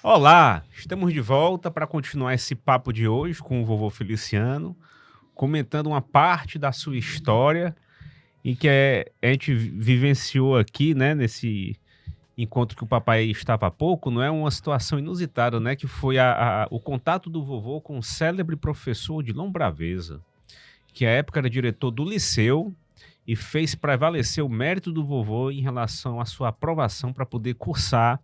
Olá, estamos de volta para continuar esse papo de hoje com o vovô Feliciano, comentando uma parte da sua história e que a gente vivenciou aqui, né, nesse encontro que o papai estava há pouco, não é uma situação inusitada, né, que foi o contato do vovô com o célebre professor Odilon Braveza, que à época era diretor do Liceu e fez prevalecer o mérito do vovô em relação à sua aprovação para poder cursar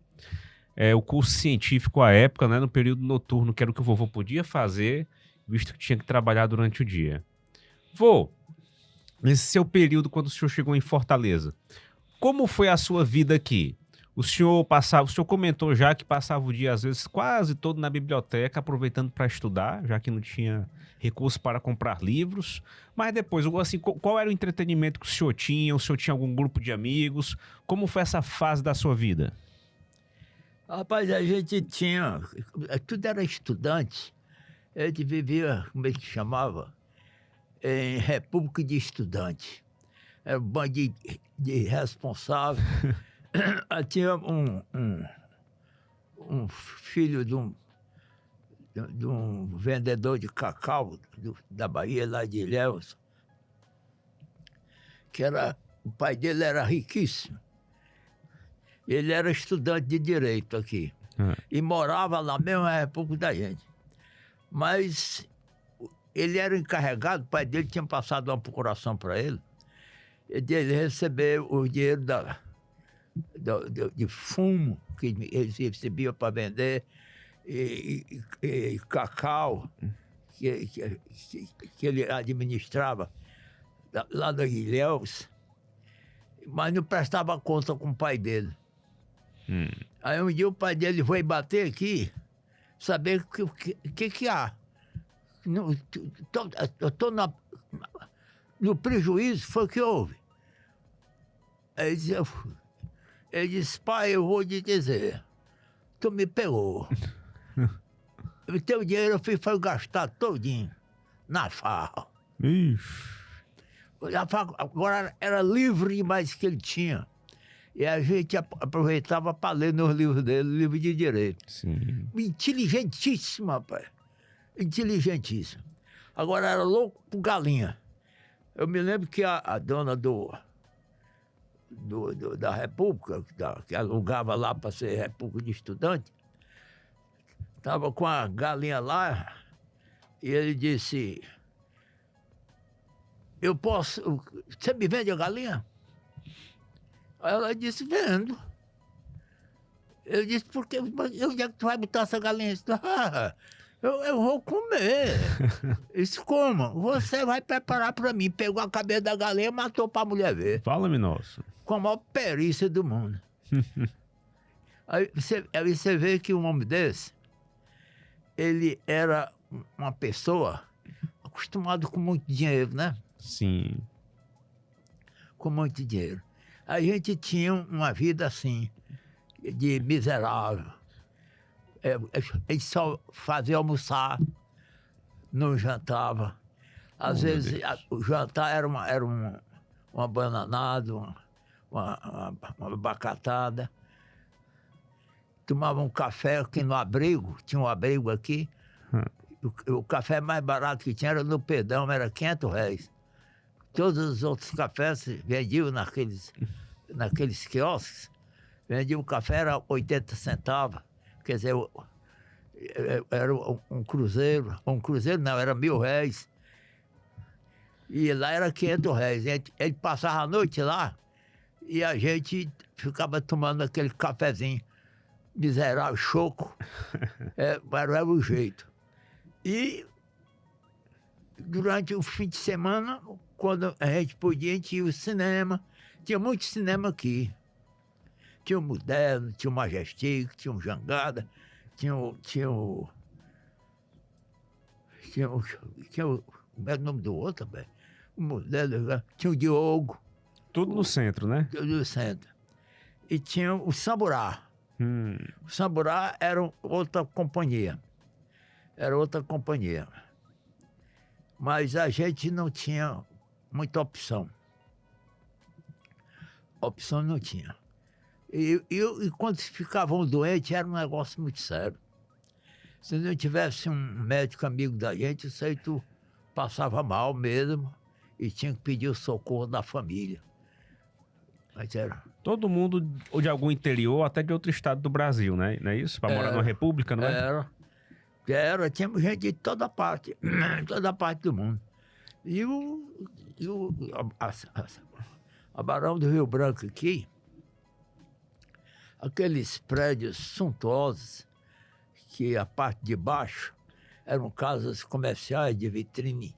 o curso científico à época, né, no período noturno, que era o que o vovô podia fazer, visto que tinha que trabalhar durante o dia. Vô, nesse seu período, quando o senhor chegou em Fortaleza, como foi a sua vida aqui? O senhor comentou já que passava o dia, às vezes, quase todo na biblioteca, aproveitando para estudar, já que não tinha recurso para comprar livros. Mas depois, assim, qual era o entretenimento que o senhor tinha? O senhor tinha algum grupo de amigos? Como foi essa fase da sua vida? Rapaz, a gente tinha. Tudo era estudante. A gente vivia, como é que chamava? Em República de Estudante. Era um bando de responsável. Tinha um filho de um vendedor de cacau da Bahia, lá de Ilhéus, que era. O pai dele era riquíssimo. Ele era estudante de direito aqui. Ah, E morava lá mesmo na República da gente. Mas ele era encarregado, o pai dele tinha passado uma procuração para ele, de ele receber o dinheiro de fumo que eles recebiam para vender, e cacau que ele administrava lá no Ilhéus, mas não prestava conta com o pai dele. hum. Aí um dia o pai dele foi bater aqui, saber o que há. Eu estou no prejuízo, foi o que houve. Ele disse, pai, eu vou te dizer, tu me pegou. O teu dinheiro foi gastar todinho na farra. Ixi, A farra agora era livre demais que ele tinha. E a gente aproveitava para ler nos livros dele, livro de direito. sim. Inteligentíssimo, rapaz. Inteligentíssimo. Agora era louco por galinha. Eu me lembro que a dona da República, que alugava lá para ser República de Estudante, estava com a galinha lá e ele disse, eu posso... Você me vende a galinha? Aí ela disse, vendo. Eu disse, por quê? Mas onde é que tu vai botar essa galinha? Ah, eu vou comer. Isso como? Você vai preparar para mim. Pegou a cabeça da galinha e matou para a mulher ver. Fala-me, nosso. Com a maior perícia do mundo. Aí você vê que um homem desse, ele era uma pessoa acostumada com muito dinheiro, né? Sim. Com muito dinheiro. A gente tinha uma vida assim, de miserável. Ele só fazia almoçar, não jantava. Às Oh, meu vezes Deus. o jantar era uma bananada, uma abacatada. Tomava um café aqui no abrigo, tinha um abrigo aqui. Hum. O café mais barato que tinha era no Pedão, era R$ 500. Todos os outros cafés se vendiam naqueles quiosques. Vendiam o café, era 80 centavos. Quer dizer, era um cruzeiro. Um cruzeiro não, era R$ 1.000. E lá era R$ 500. Ele passava a noite lá e a gente ficava tomando aquele cafezinho miserável, choco. Era o jeito. E durante o fim de semana, quando a gente podia, a gente ia ao cinema. Tinha muito cinema aqui. Tinha o Moderno, tinha o Majestic, tinha o Jangada, tinha o... Como é o nome do outro, velho? O Moderno, tinha o Diogo, Tudo no centro, né? do centro. E tinha o Samburá. Hum. O Samburá era outra companhia. Era outra companhia. Mas a gente não tinha muita opção. Opção não tinha. E quando ficavam doentes, era um negócio muito sério. Se não tivesse um médico amigo da gente, isso aí tu passava mal mesmo e tinha que pedir o socorro da família. Mas era... Todo mundo, ou de algum interior, até de outro estado do Brasil, né? Não é isso? Para morar numa república, não é? Tínhamos gente de toda parte do mundo. E a Barão do Rio Branco aqui, aqueles prédios suntuosos, que a parte de baixo eram casas comerciais de vitrine,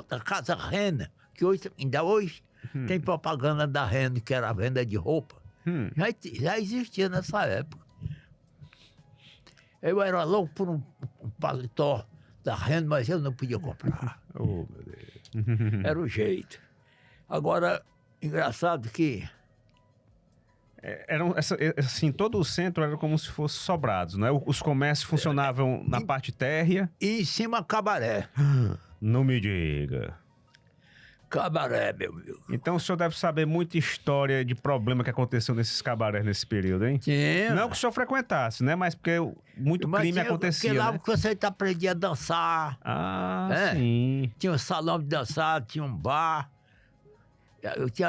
a Casa Renner, que ainda hoje tem propaganda da Renner, que era a venda de roupa. Já existia nessa época. Eu era louco por um paletó da Renner, mas eu não podia comprar. Oh, meu Deus. Era o jeito. Agora, engraçado que... Assim, todo o centro era como se fosse sobrados, né? Os comércios funcionavam na parte térrea. E em cima, cabaré. Não me diga. Cabaré, meu amigo. Então o senhor deve saber muita história de problema que aconteceu nesses cabarés nesse período, hein? Tinha. Não que o senhor frequentasse, né? Mas porque muito crime acontecia, porque lá né? você aprendia a dançar. Ah, sim. Tinha um salão de dançar, tinha um bar.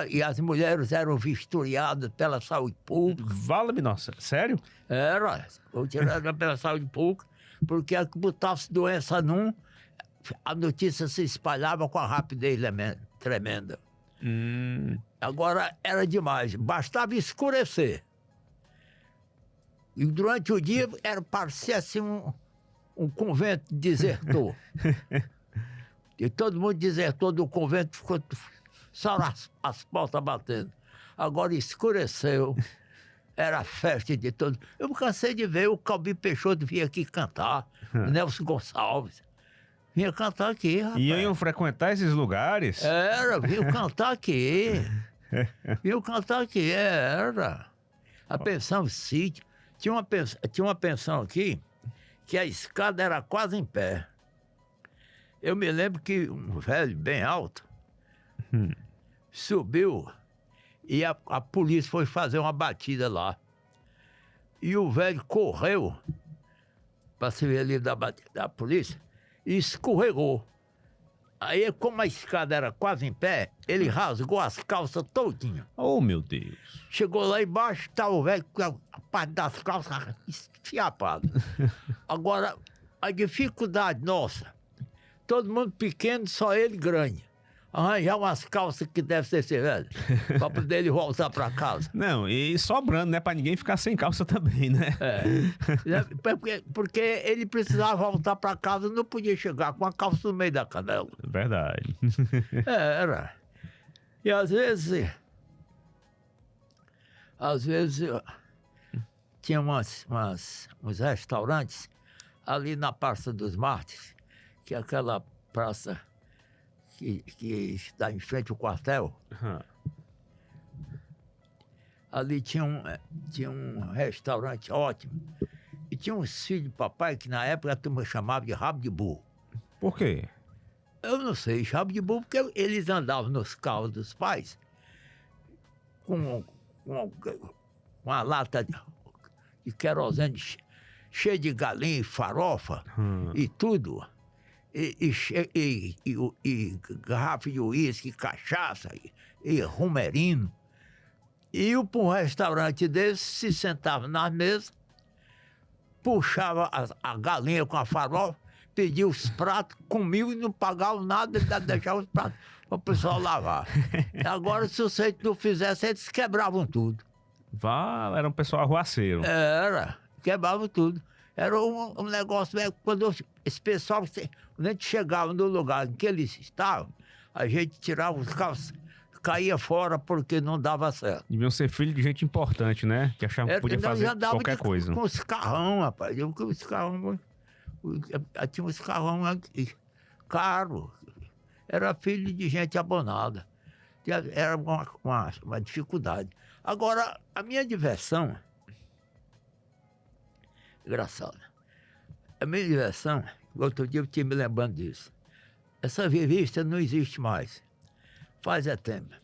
E as mulheres eram vistoriadas pela saúde pública. Vala-me, nossa. Sério? Era vistoriadas pela saúde pública, porque a que botasse doença a notícia se espalhava com a rapidez tremenda. Agora era demais, bastava escurecer. E durante o dia parecia assim um convento desertor. E todo mundo desertou do convento, ficou só as portas batendo. Agora escureceu, era festa de todo. Eu me cansei de ver o Calbi Peixoto vir aqui cantar, o Nelson Gonçalves. Vinha cantar aqui, rapaz. E iam frequentar esses lugares? Vinha cantar aqui. Era. A pensão sítio. Tinha uma pensão aqui, que a escada era quase em pé. Eu me lembro que um velho bem alto subiu e a polícia foi fazer uma batida lá. E o velho correu para se ver ali da polícia e escorregou. Aí, como a escada era quase em pé, ele rasgou as calças todinha. Oh, meu Deus. Chegou lá embaixo, estava o velho com a parte das calças esfiapada. Agora, a dificuldade nossa, todo mundo pequeno, só ele grande. Arranjar umas calças que deve ser esse velho, para poder ele voltar para casa. Não, e sobrando, né? Para ninguém ficar sem calça também, né? Porque ele precisava voltar para casa, não podia chegar com a calça no meio da canela. Verdade. Era. E às vezes tinha uns restaurantes ali na Praça dos Mártires, que é aquela praça que está em frente ao quartel. Ali tinha um restaurante ótimo. E tinha um filho de papai que na época a turma chamava de rabo de burro. Por quê? Eu não sei, rabo de burro, porque eles andavam nos carros dos pais com uma lata de querosene cheia de galinha e farofa e tudo. E garrafa de uísque, cachaça e rumerino. E para um restaurante desse, se sentava nas mesas, puxava a galinha com a farofa, pedia os pratos, comia e não pagava nada, deixava os pratos para o pessoal lavar. Agora, se vocês não fizessem, eles quebravam tudo. Era um pessoal arruaceiro. Quebravam tudo. Era um negócio, quando esse pessoal, quando a gente chegava no lugar em que eles estavam, a gente tirava os carros, caía fora porque não dava certo. Deviam ser filhos de gente importante, né? Que achavam que podia fazer qualquer coisa. Com os carrão, rapaz. Os carrão, tinha uns carrão caro. Era filho de gente abonada. Era uma dificuldade. Agora, a minha diversão... Engraçado. A minha diversão, outro dia eu tinha me lembrando disso. Essa revista não existe mais. Faz tempo.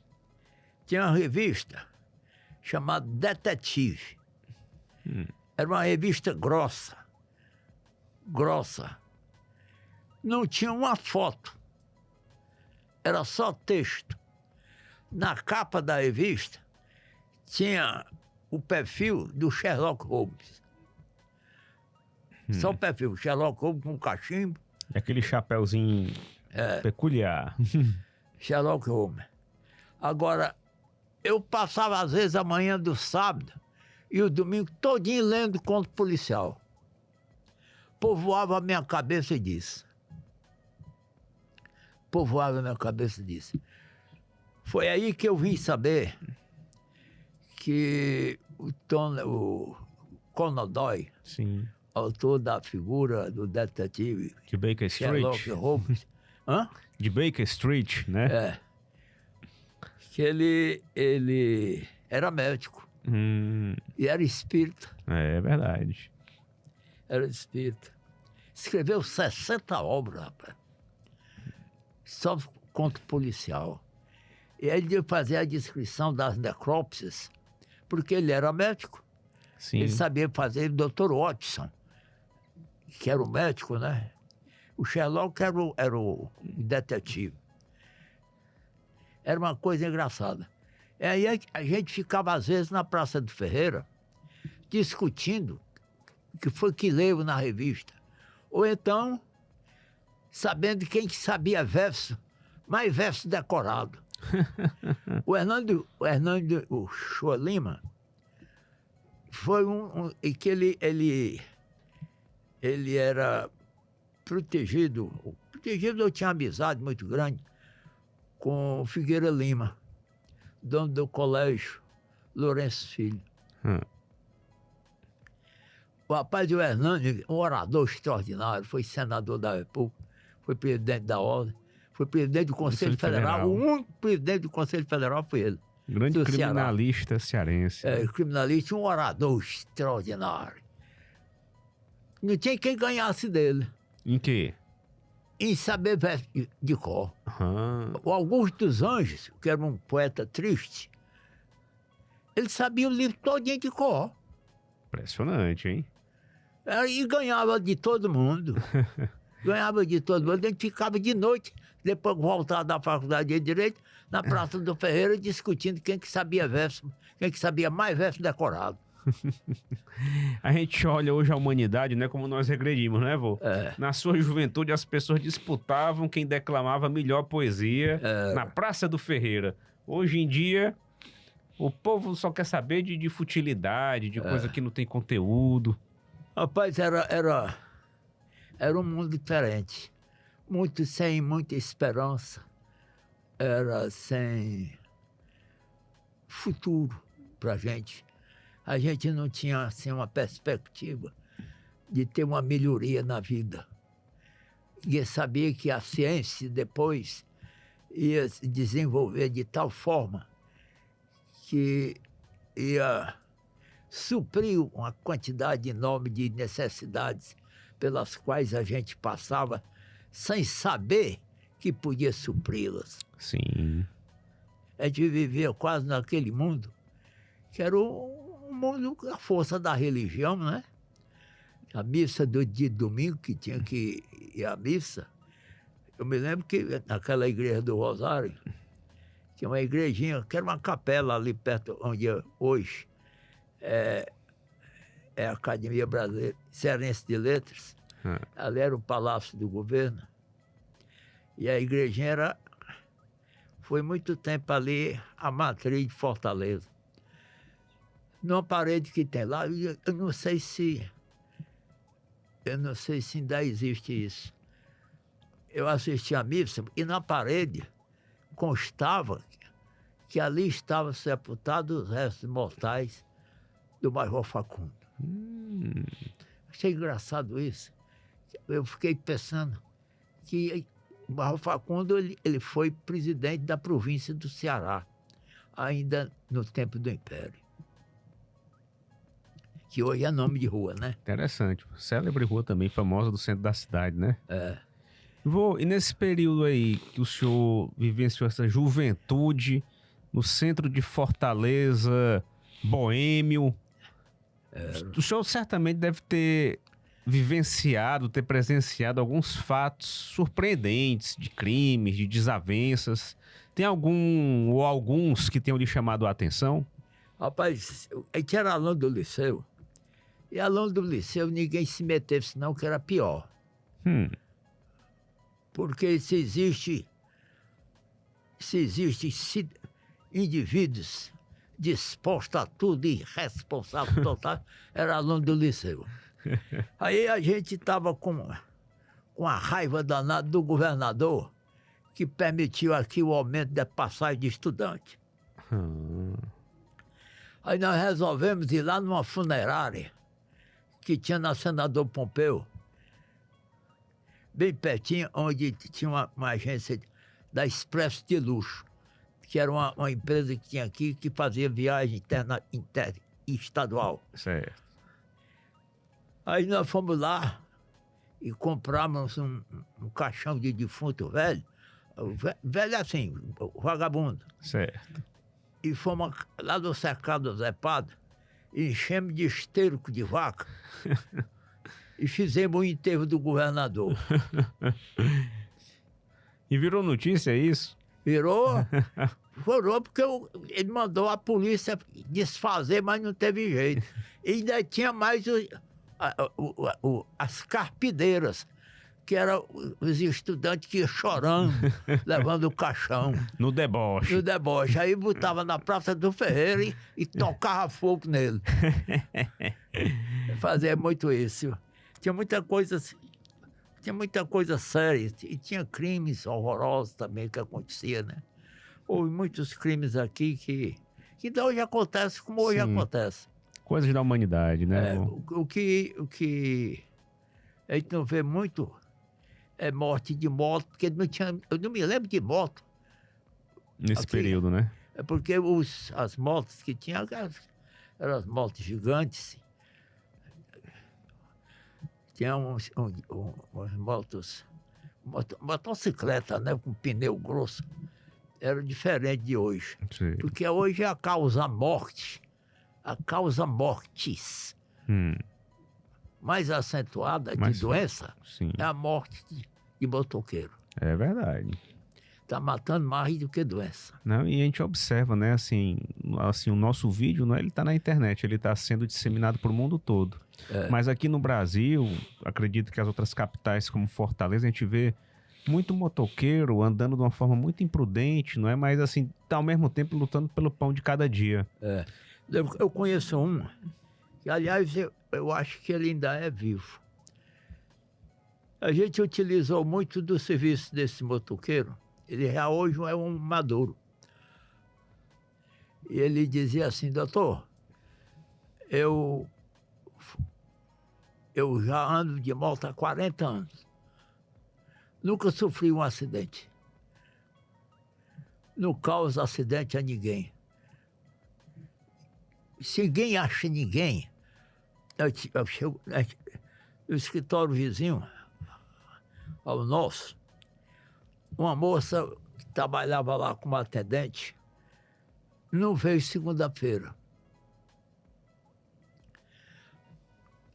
Tinha uma revista chamado Detetive. Era uma revista grossa. Não tinha uma foto. Era só texto. Na capa da revista tinha o perfil do Sherlock Holmes. Só o perfil, Sherlock Holmes com cachimbo. E aquele chapéuzinho peculiar. Sherlock Holmes. Agora, eu passava às vezes a manhã do sábado e o domingo todinho lendo conto policial. Povoava a minha cabeça disso. Foi aí que eu vim saber que o Conan Doyle, Sim. autor da figura do detetive De Baker Street. Sherlock Holmes, De Baker Street, né? que ele era médico e era espírita. É verdade. Era espírita. Escreveu 60 obras, rapaz. Só conto policial. E aí ele ia fazer a descrição das necrópsias, porque ele era médico. Sim. Ele sabia fazer. O Dr. Watson, que era o médico, né? O Sherlock era o detetive. Era uma coisa engraçada. E aí a gente ficava, às vezes, na Praça do Ferreira, discutindo o que foi que leu na revista. Ou então, sabendo quem que sabia mais verso decorado. O Hernando Shoa Lima foi que ele era protegido. Eu tinha amizade muito grande com o Figueira Lima, dono do colégio Lourenço Filho. O rapaz do Hernando, um orador extraordinário, foi senador da República, foi presidente da Ordem, foi presidente do Conselho Federal. O único presidente do Conselho Federal foi ele. Grande criminalista cearense. Criminalista, um orador extraordinário. Não tinha quem ganhasse dele. Em quê? Em saber verso de cor. O Augusto dos Anjos, que era um poeta triste, ele sabia o livro todinho de cor. Impressionante, hein? E ganhava de todo mundo. A gente ficava de noite, depois de voltar da faculdade de Direito, na Praça do Ferreira, discutindo quem que sabia verso, quem que sabia mais verso decorado. A gente olha hoje a humanidade, né, como nós regredimos, né, vô? Na sua juventude, as pessoas disputavam quem declamava melhor poesia na Praça do Ferreira. Hoje em dia, o povo só quer saber de futilidade, de coisa que não tem conteúdo. Rapaz, era um mundo diferente. Sem muita esperança. Era sem futuro pra gente. A gente não tinha assim, uma perspectiva de ter uma melhoria na vida. E sabia que a ciência depois ia se desenvolver de tal forma que ia suprir uma quantidade enorme de necessidades pelas quais a gente passava sem saber que podia supri-las. Sim. A gente vivia quase naquele mundo que era um mundo, a força da religião, né? A missa de domingo, que tinha que ir à missa. Eu me lembro que naquela igreja do Rosário, tinha uma igrejinha, que era uma capela ali perto, onde hoje é a Academia Brasileira Cearense de Letras. Ali era o Palácio do Governo. E a igrejinha foi muito tempo ali a matriz de Fortaleza. Numa parede que tem lá, eu não sei se ainda existe isso. Eu assisti a missa e na parede constava que ali estavam sepultados os restos mortais do Major Facundo. Achei engraçado isso. Eu fiquei pensando que o Major Facundo ele foi presidente da província do Ceará, ainda no tempo do Império. Que hoje é nome de rua, né? Interessante. Célebre rua também, famosa do centro da cidade, né? E nesse período aí que o senhor vivenciou essa juventude no centro de Fortaleza, boêmio. O senhor certamente deve ter vivenciado, ter presenciado alguns fatos surpreendentes de crimes, de desavenças. Tem algum ou alguns que tenham lhe chamado a atenção? Rapaz, a gente era aluno do liceu. E aluno do liceu ninguém se metesse, senão que era pior. Porque se existe indivíduos dispostos a tudo e responsável total, era aluno do liceu. Aí a gente estava com a raiva danada do governador, que permitiu aqui o aumento da passagem de estudante. Aí nós resolvemos ir lá numa funerária que tinha na Senador Pompeu, bem pertinho, onde tinha uma agência da Expresso de Luxo, que era uma empresa que tinha aqui que fazia viagem interestadual. Certo. Aí nós fomos lá e compramos um caixão de defunto velho, velho assim, vagabundo. Certo. E fomos lá do cercado do Zé Padre, enchemos de esterco de vaca e fizemos o enterro do governador. E virou notícia isso? Virou porque ele mandou a polícia desfazer, mas não teve jeito. E ainda tinha mais as carpideiras, que eram os estudantes que iam chorando, levando o caixão. No deboche. No deboche. Aí botava na Praça do Ferreira e tocava fogo nele. Fazia muito isso. Tinha muita coisa séria. E tinha crimes horrorosos também que acontecia, né? Houve muitos crimes aqui que hoje acontece como hoje acontece. Coisas da humanidade, né? O que a gente não vê muito é morte de moto, porque eu não me lembro de moto. Nesse aqui, período, né? É porque as motos que tinha eram as motos gigantes. Tinha umas motos, motocicleta, né? Com pneu grosso. Era diferente de hoje. Sim. Porque hoje é a causa mortes mais acentuada de doença, sim, é a morte de motoqueiro. É verdade. Está matando mais do que doença. Não, e a gente observa, né, assim o nosso vídeo, não é, ele está na internet, ele está sendo disseminado para o mundo todo. Mas aqui no Brasil, acredito que as outras capitais como Fortaleza, a gente vê muito motoqueiro andando de uma forma muito imprudente, não é? Mas assim, tá ao mesmo tempo lutando pelo pão de cada dia. Eu conheço um, que aliás eu acho que ele ainda é vivo. A gente utilizou muito do serviço desse motoqueiro. Ele já hoje é um maduro. E ele dizia assim: doutor, eu já ando de moto há 40 anos. Nunca sofri um acidente. Não causa acidente a ninguém. Se ninguém acha ninguém, eu chego no escritório vizinho ao nosso, uma moça que trabalhava lá como atendente não veio segunda-feira.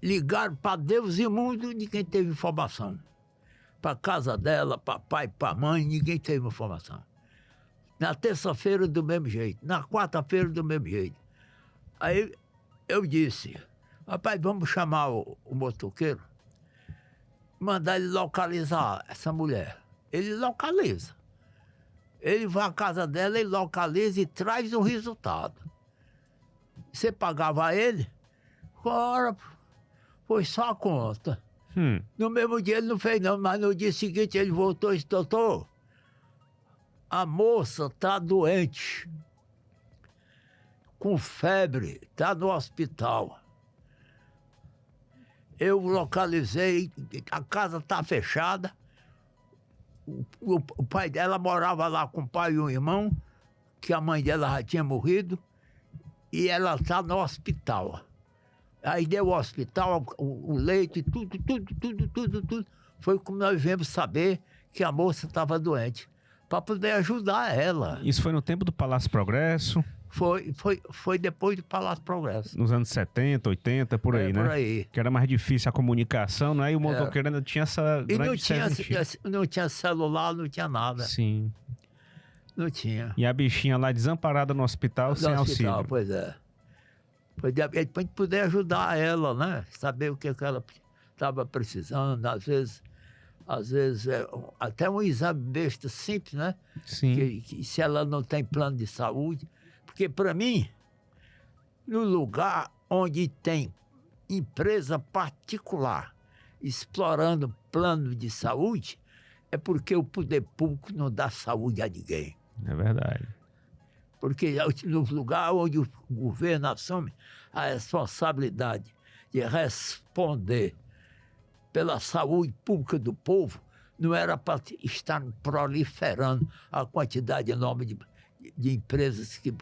Ligaram para Deus e mundo, ninguém teve informação. Para casa dela, para pai, para mãe, ninguém teve informação. Na terça-feira, do mesmo jeito. Na quarta-feira, do mesmo jeito. Aí eu disse: rapaz, vamos chamar o motoqueiro, mandar ele localizar essa mulher. Ele localiza. Ele vai à casa dela, ele localiza e traz o resultado. Você pagava ele? Ora, foi só a conta. No mesmo dia ele não fez não, mas no dia seguinte ele voltou e disse: doutor, a moça está doente, com febre, está no hospital. Eu localizei, a casa está fechada. O pai dela morava lá com o pai e um irmão, que a mãe dela já tinha morrido, e ela está no hospital. Aí deu o hospital, o leito e tudo. Foi como nós viemos saber que a moça estava doente, para poder ajudar ela. Isso foi no tempo do Palácio Progresso? Foi depois do Palácio Progresso. Nos anos 70, 80, por aí, né? Por aí. Que era mais difícil a comunicação, né? E o motoqueiro ainda tinha essa E grande serventia. não tinha celular, não tinha nada. Sim. Não tinha. E a bichinha lá desamparada no hospital, sem auxílio. Pois é. Pra gente poder ajudar ela, né? Saber o que ela estava precisando. Às vezes até um exame besta simples, né? Sim. Que se ela não tem plano de saúde. Porque, para mim, no lugar onde tem empresa particular explorando plano de saúde, é porque o poder público não dá saúde a ninguém. É verdade. Porque no lugar onde o governo assume a responsabilidade de responder pela saúde pública do povo, não era para estar proliferando a quantidade enorme de empresas que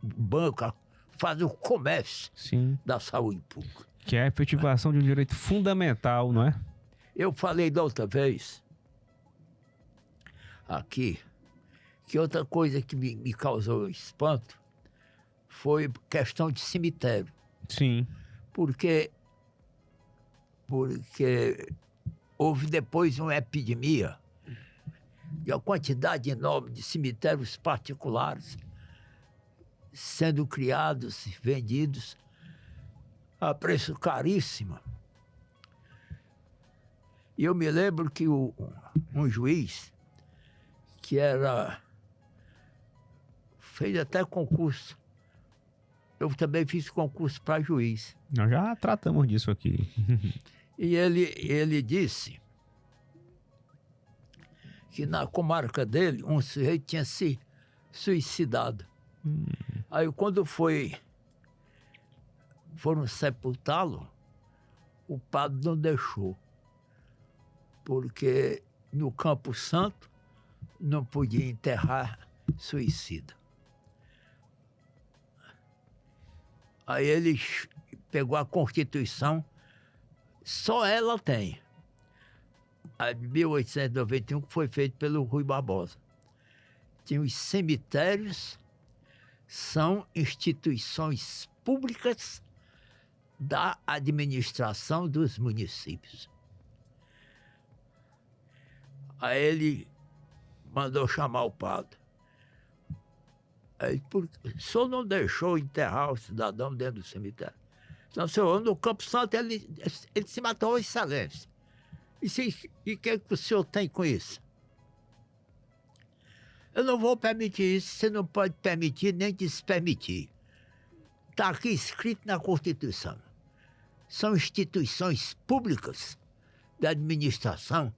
bancam, fazem o comércio Sim. da saúde pública. Que é a efetivação de um direito fundamental, não é? Eu falei da outra vez, aqui, que outra coisa que me causou espanto foi questão de cemitério. Sim. Porque houve depois uma epidemia de uma quantidade enorme de cemitérios particulares sendo criados, vendidos a preço caríssimo. E eu me lembro que um juiz, que fez até concurso, eu também fiz concurso para juiz. Nós já tratamos disso aqui. E ele disse que na comarca dele, um sujeito tinha se suicidado. Aí quando foram sepultá-lo, o padre não deixou, porque no Campo Santo não podia enterrar suicida. Aí ele pegou a Constituição, só ela tem. A de 1891, que foi feito pelo Rui Barbosa. Tinha os cemitérios, são instituições públicas da administração dos municípios. Aí ele mandou chamar o padre. Aí, o senhor não deixou enterrar o cidadão dentro do cemitério? Não, senhor, no Campo Santo ele se matou em silêncio. E o que o senhor tem com isso? Eu não vou permitir isso, você não pode permitir nem despermitir. Está aqui escrito na Constituição. São instituições públicas da administração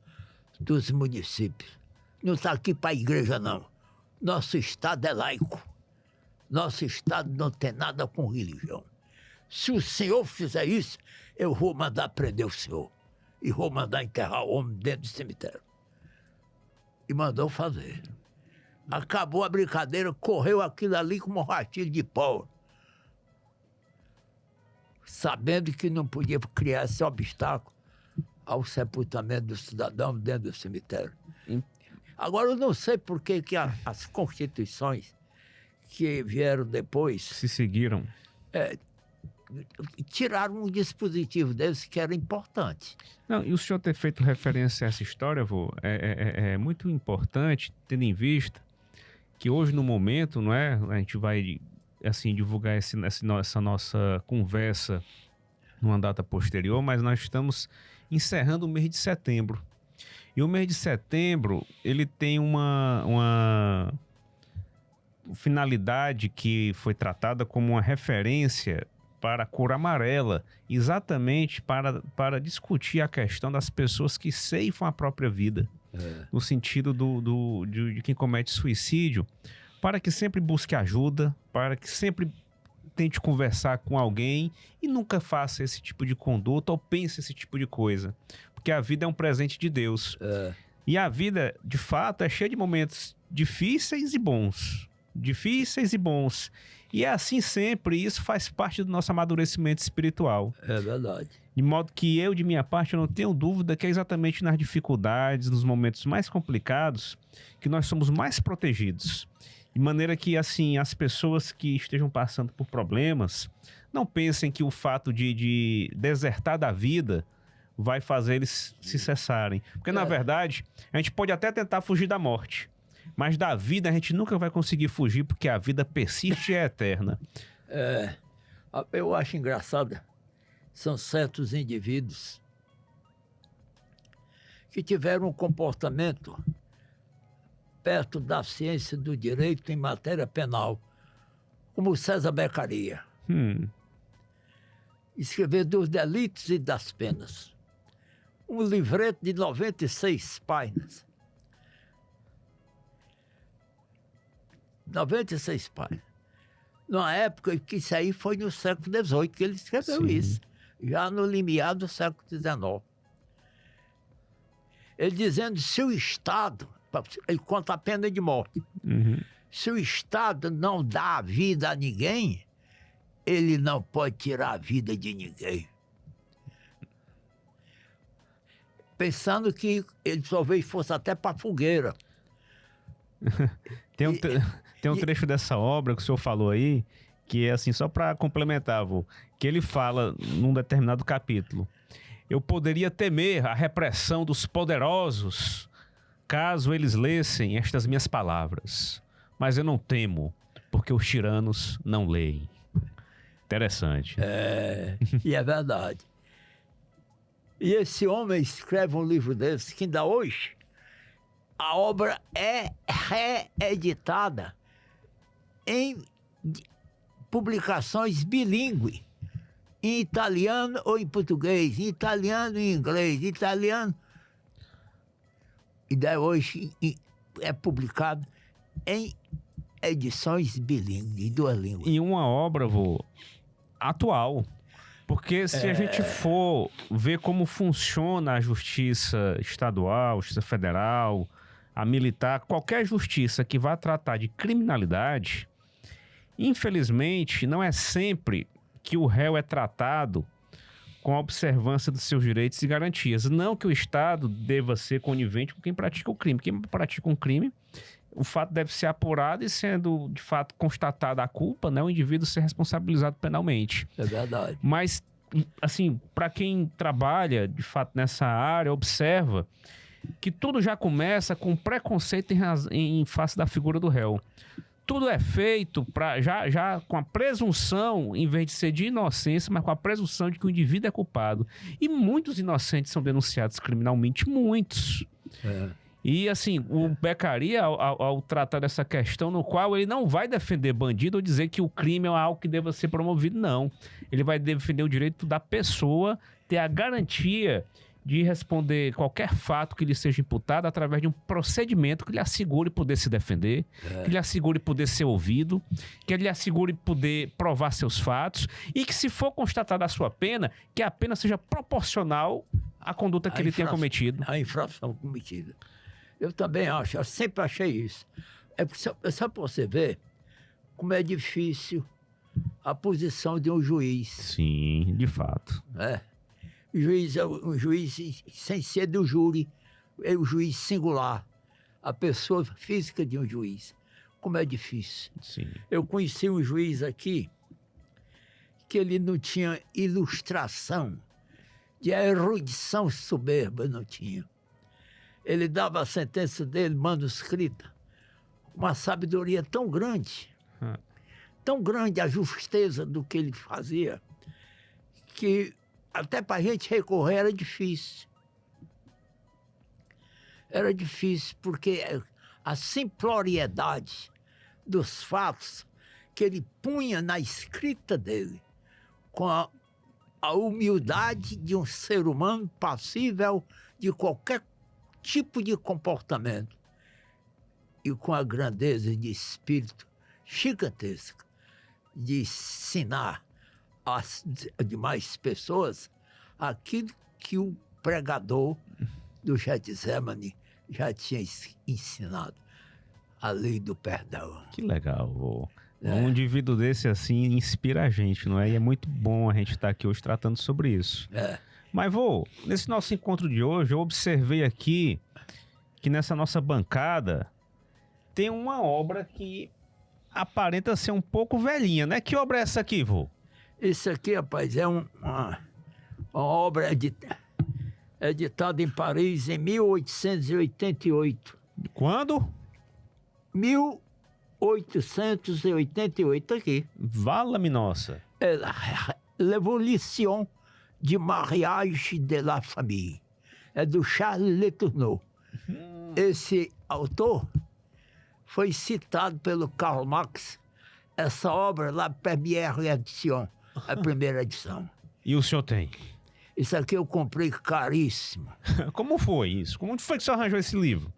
dos municípios. Não está aqui para a igreja, não. Nosso Estado é laico. Nosso Estado não tem nada com religião. Se o senhor fizer isso, eu vou mandar prender o senhor. E vou mandar enterrar o homem dentro do cemitério. E mandou fazer. Acabou a brincadeira, correu aquilo ali como um rastilho de pau. Sabendo que não podia criar esse obstáculo ao sepultamento do cidadão dentro do cemitério. Agora, eu não sei por que as constituições que vieram depois... Se seguiram. Tiraram um dispositivo deles que era importante. Não, e o senhor ter feito referência a essa história, vô, é muito importante, tendo em vista que hoje, no momento, não é, a gente vai assim, divulgar essa nossa conversa numa data posterior, mas nós estamos encerrando o mês de setembro. E o mês de setembro, ele tem uma finalidade que foi tratada como uma referência para a cor amarela, exatamente para discutir a questão das pessoas que ceifam a própria vida, no sentido de quem comete suicídio, para que sempre busque ajuda, para que sempre tente conversar com alguém e nunca faça esse tipo de conduta ou pense esse tipo de coisa, porque a vida é um presente de Deus. E a vida, de fato, é cheia de momentos difíceis e bons. E é assim sempre, e isso faz parte do nosso amadurecimento espiritual. É verdade. De modo que eu, de minha parte, eu não tenho dúvida que é exatamente nas dificuldades, nos momentos mais complicados, que nós somos mais protegidos. De maneira que, assim, as pessoas que estejam passando por problemas não pensem que o fato de desertar da vida vai fazer eles se cessarem. Porque, na verdade, a gente pode até tentar fugir da morte, mas da vida a gente nunca vai conseguir fugir, porque a vida persiste e é eterna. Eu acho engraçado, são certos indivíduos que tiveram um comportamento perto da ciência do direito em matéria penal, como o César Beccaria. Escrever dos delitos e das penas. Um livreto de 96 páginas. 96 páginas. Numa época que isso aí foi no século XVIII que ele escreveu. Sim. Isso. Já no limiar do século XIX. Ele dizendo, se o Estado, ele conta a pena de morte, se o Estado não dá a vida a ninguém, ele não pode tirar a vida de ninguém. Pensando que ele talvez fosse até para fogueira. Tem um trecho dessa obra que o senhor falou aí, que é assim, só para complementar, vô, que ele fala num determinado capítulo: eu poderia temer a repressão dos poderosos caso eles lessem estas minhas palavras, mas eu não temo, porque os tiranos não leem. Interessante. E é verdade. E esse homem escreve um livro desse, que ainda hoje a obra é reeditada em publicações bilíngues, em italiano ou em português, em italiano e inglês, italiano. E daí hoje é publicado em edições bilíngues, em 2 línguas. E uma obra, vô, atual. Porque se a gente for ver como funciona a justiça estadual, justiça federal, a militar, qualquer justiça que vá tratar de criminalidade, infelizmente, não é sempre que o réu é tratado com a observância dos seus direitos e garantias. Não que o Estado deva ser conivente com quem pratica o crime. Quem pratica um crime, o fato deve ser apurado e, sendo de fato constatada a culpa, né, o indivíduo ser responsabilizado penalmente. É verdade. Mas, assim, para quem trabalha de fato nessa área, observa que tudo já começa com preconceito em face da figura do réu. Tudo é feito já com a presunção, em vez de ser de inocência, mas com a presunção de que o indivíduo é culpado. E muitos inocentes são denunciados criminalmente, muitos. E assim, o Beccaria, ao tratar dessa questão, no qual ele não vai defender bandido ou dizer que o crime é algo que deva ser promovido, não. Ele vai defender o direito da pessoa ter a garantia de responder qualquer fato que lhe seja imputado através de um procedimento que lhe assegure poder se defender, que lhe assegure poder ser ouvido, que lhe assegure poder provar seus fatos e que, se for constatada a sua pena, que a pena seja proporcional à conduta que ele tenha cometido. A infração cometida. Eu também acho, eu sempre achei isso. É só para você ver como é difícil a posição de um juiz. Sim, de fato. O juiz é um juiz sem ser do júri, é o juiz singular, a pessoa física de um juiz. Como é difícil. Sim. Eu conheci um juiz aqui que ele não tinha ilustração, de erudição soberba, não tinha. Ele dava a sentença dele manuscrita, uma sabedoria tão grande a justeza do que ele fazia, que até para a gente recorrer era difícil. Era difícil porque a simploriedade dos fatos que ele punha na escrita dele, com a humildade de um ser humano passível de qualquer tipo de comportamento e com a grandeza de espírito gigantesca de ensinar às demais pessoas aquilo que o pregador do Getsemane já tinha ensinado, a lei do perdão. Que legal, vô. Um indivíduo desse assim inspira a gente, não é? E é muito bom a gente estar aqui hoje tratando sobre isso. Mas, vô, nesse nosso encontro de hoje, eu observei aqui que nessa nossa bancada tem uma obra que aparenta ser um pouco velhinha, né? Que obra é essa aqui, vô? Isso aqui, rapaz, é uma obra editada em Paris em 1888. Quando? 1888 aqui. Vala-me nossa. É L'Évolution de Mariage de la Famille. É do Charles Letourneau. Esse autor foi citado pelo Karl Marx. Essa obra, La Première Édition, a primeira edição. E o senhor tem? Isso aqui eu comprei caríssimo. Como foi isso? Como foi que o senhor arranjou esse livro?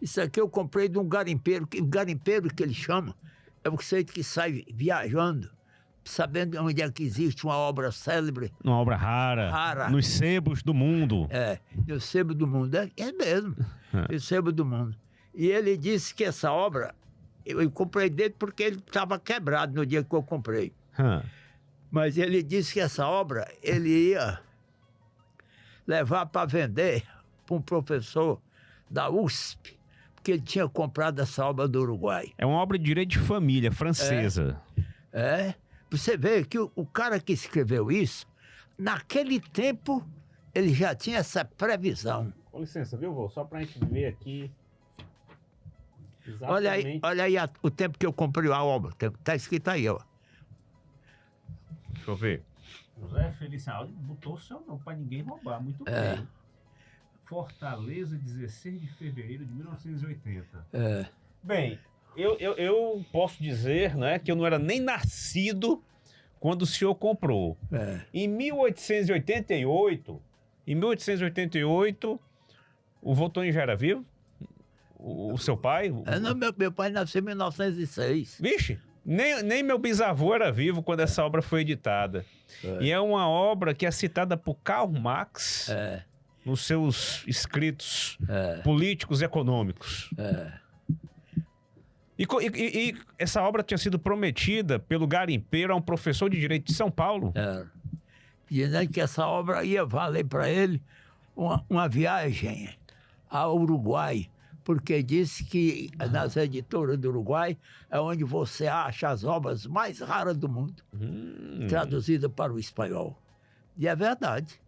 Isso aqui eu comprei de um garimpeiro, garimpeiro que ele chama, é você que sai viajando, sabendo onde é que existe uma obra célebre. Uma obra rara. Nos sebos do mundo. É, no sebo do mundo. É mesmo, no sebo do mundo. E ele disse que essa obra, eu comprei dele porque ele estava quebrado no dia que eu comprei. Mas ele disse que essa obra ele ia levar para vender para um professor da USP, porque ele tinha comprado essa obra do Uruguai. É uma obra de direito de família, francesa. Você vê que o cara que escreveu isso, naquele tempo, ele já tinha essa previsão. Com licença, viu, vô? Só pra gente ver aqui. Exatamente. Olha aí o tempo que eu comprei a obra. Tá escrito aí, ó. Deixa eu ver. José Feliciano botou o seu nome pra ninguém roubar. Muito bem. Fortaleza, 16 de fevereiro de 1980. Bem, eu posso dizer, né, que eu não era nem nascido quando o senhor comprou. Em 1888, o vô Toninho já era vivo? O seu pai? Não, meu pai nasceu em 1906. Vixe, nem meu bisavô era vivo quando essa obra foi editada. E é uma obra que é citada por Karl Marx nos seus escritos políticos e econômicos. E essa obra tinha sido prometida pelo garimpeiro a um professor de direito de São Paulo. Dizendo que essa obra ia valer para ele uma viagem ao Uruguai, porque disse que nas editoras do Uruguai é onde você acha as obras mais raras do mundo, traduzidas para o espanhol. E é verdade.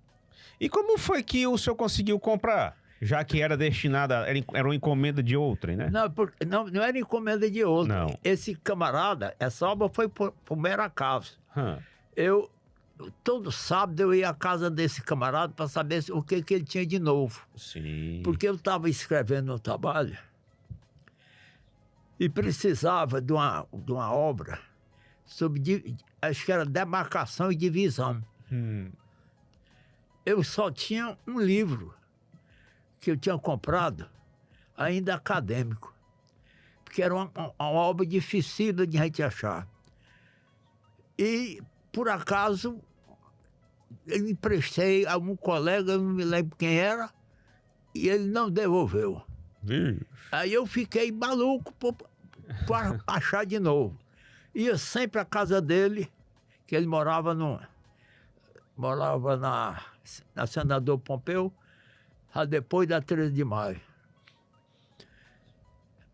E como foi que o senhor conseguiu comprar? Já que era destinada, era uma encomenda de outrem, né? Não era encomenda de outrem. Não. Esse camarada, essa obra foi por mero acaso. Todo sábado eu ia à casa desse camarada para saber o que ele tinha de novo. Sim. Porque eu estava escrevendo um trabalho e precisava de uma obra sobre, acho que era demarcação e divisão. Eu só tinha um livro que eu tinha comprado, ainda acadêmico, porque era uma obra difícil de a gente achar. E, por acaso, eu emprestei a um colega, eu não me lembro quem era, e ele não devolveu. Aí eu fiquei maluco para achar de novo. Ia sempre à casa dele, que ele morava na Senador Pompeu, depois da 13 de maio.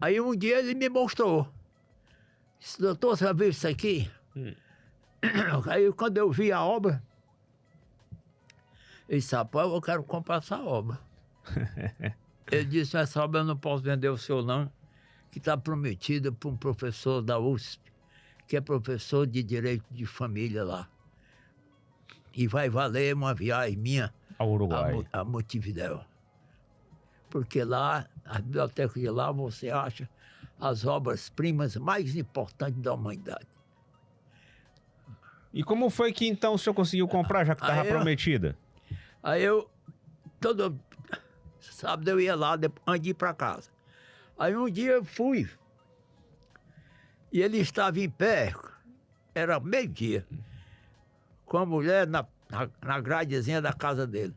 Aí um dia ele me mostrou. Disse, doutor, você viu isso aqui? Aí quando eu vi a obra, ele disse, rapaz, eu quero comprar essa obra. Ele disse, essa obra eu não posso vender o seu não, que está prometida para um professor da USP, que é professor de Direito de Família lá. E vai valer uma viagem minha ao Uruguai, a Montevidéu. Porque lá, a biblioteca de lá, você acha as obras-primas mais importantes da humanidade. E como foi que então o senhor conseguiu comprar, já que estava prometida? Aí eu, todo sábado eu ia lá, antes de ir para casa. Aí um dia eu fui, e ele estava em pé, era meio-dia, com a mulher na gradezinha da casa dele,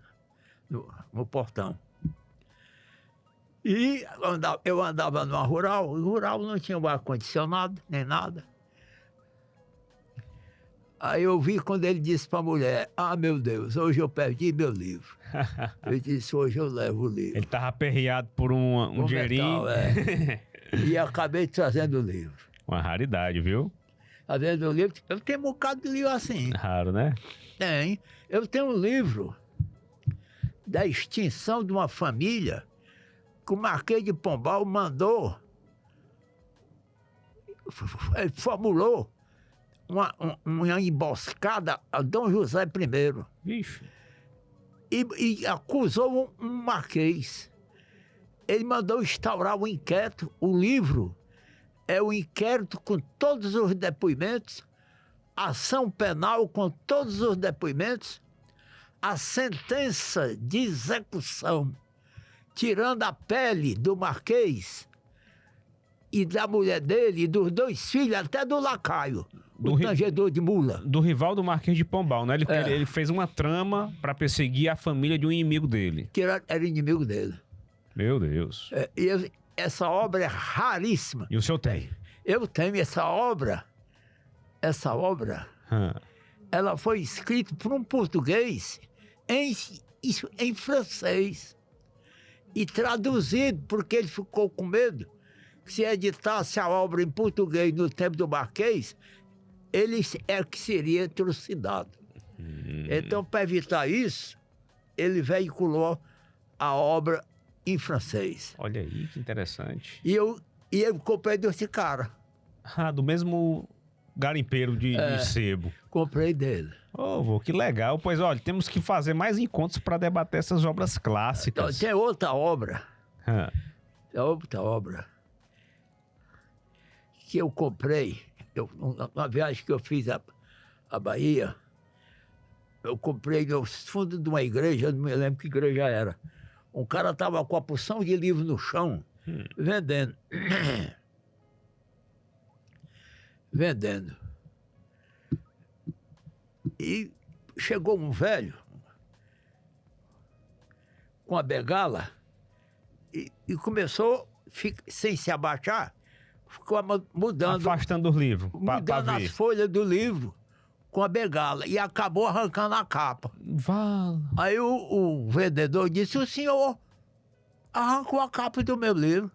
no portão. E eu andava numa rural, e rural não tinha ar-condicionado, nem nada. Aí eu vi quando ele disse para a mulher, meu Deus, hoje eu perdi meu livro. Ele disse, hoje eu levo o livro. Ele estava aperreado por um dinheirinho. E acabei trazendo o livro. Uma raridade, viu? Às vezes eu livro, eu tenho um bocado de livro assim. Raro, né? Tem. Eu tenho um livro da extinção de uma família que o Marquês de Pombal mandou, ele formulou uma emboscada a Dom José I. Vixe. E acusou um marquês. Ele mandou instaurar um inquérito. O livro é o inquérito com todos os depoimentos, ação penal com todos os depoimentos, a sentença de execução, tirando a pele do marquês e da mulher dele, e dos 2 filhos, até do lacaio, o tangedor de mula. Do rival do Marquês de Pombal, né? Ele fez uma trama para perseguir a família de um inimigo dele. Que era inimigo dele. Meu Deus. Essa obra é raríssima. E o senhor tem? Eu tenho essa obra. Essa obra, ela foi escrita por um português em francês e traduzido porque ele ficou com medo que se editasse a obra em português no tempo do Marquês, ele é que seria trucidado. Então, para evitar isso, ele veiculou a obra em francês. Olha aí, que interessante. E eu comprei desse cara. Do mesmo garimpeiro de sebo. Comprei dele. Vô, que legal. Pois olha, temos que fazer mais encontros para debater essas obras clássicas. Então, tem outra obra. Tem outra obra que eu comprei. Uma viagem que eu fiz à Bahia, eu comprei no fundo de uma igreja, eu não me lembro que igreja era. Um cara estava com a porção de livro no chão, vendendo. Vendendo. E chegou um velho com a bengala e começou, sem se abaixar, ficou mudando. Afastando os livros. Mudando as folhas do livro com a bengala. E acabou arrancando a capa. Aí o vendedor disse: o senhor arrancou a capa do meu livro.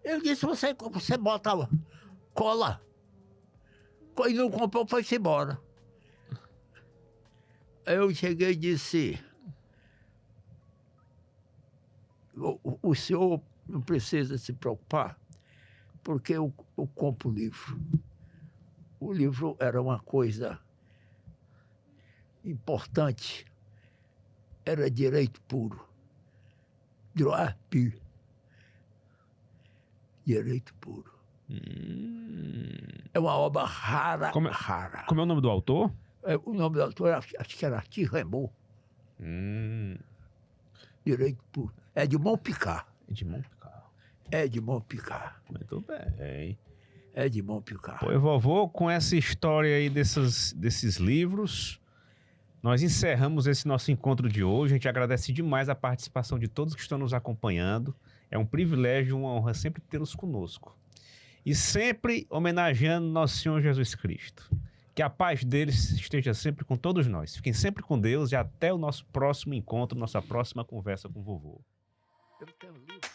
Eu disse: você bota cola. E não comprou, foi-se embora. Eu cheguei e disse: o senhor não precisa se preocupar, porque eu compro o livro. O livro era uma coisa importante, era direito puro. Droit pur. Direito puro. É uma obra rara, rara. Como é o nome do autor? O nome do autor, acho que era Tirremont. Direito puro. Edmond Picard. Edmond Picard. Muito bem. Edmond Picard. Pois, vovô, com essa história aí desses livros, nós encerramos esse nosso encontro de hoje. A gente agradece demais a participação de todos que estão nos acompanhando. É um privilégio, uma honra sempre tê-los conosco. E sempre homenageando Nosso Senhor Jesus Cristo. Que a paz deles esteja sempre com todos nós. Fiquem sempre com Deus e até o nosso próximo encontro, nossa próxima conversa com o vovô. Eu tenho um livro.